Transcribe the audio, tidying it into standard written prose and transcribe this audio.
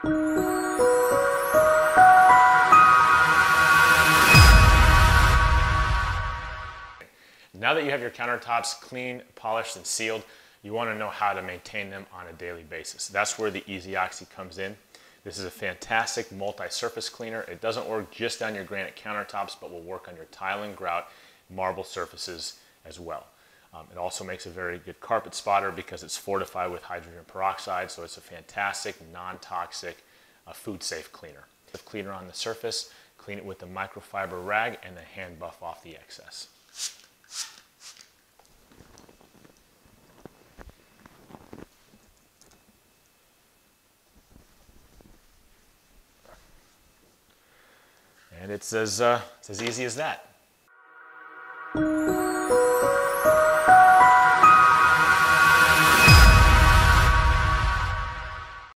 Now that you have your countertops clean, polished, and sealed, you want to know how to maintain them on a daily basis. That's where the EasyOxy comes in. This is a fantastic multi-surface cleaner. It doesn't work just on your granite countertops, but will work on your tiling, grout, marble surfaces as well. It also makes a very good carpet spotter because it's fortified with hydrogen peroxide, so it's a fantastic, non-toxic, food-safe cleaner. The cleaner on the surface, clean it with a microfiber rag and then hand buff off the excess. And it's as easy as that.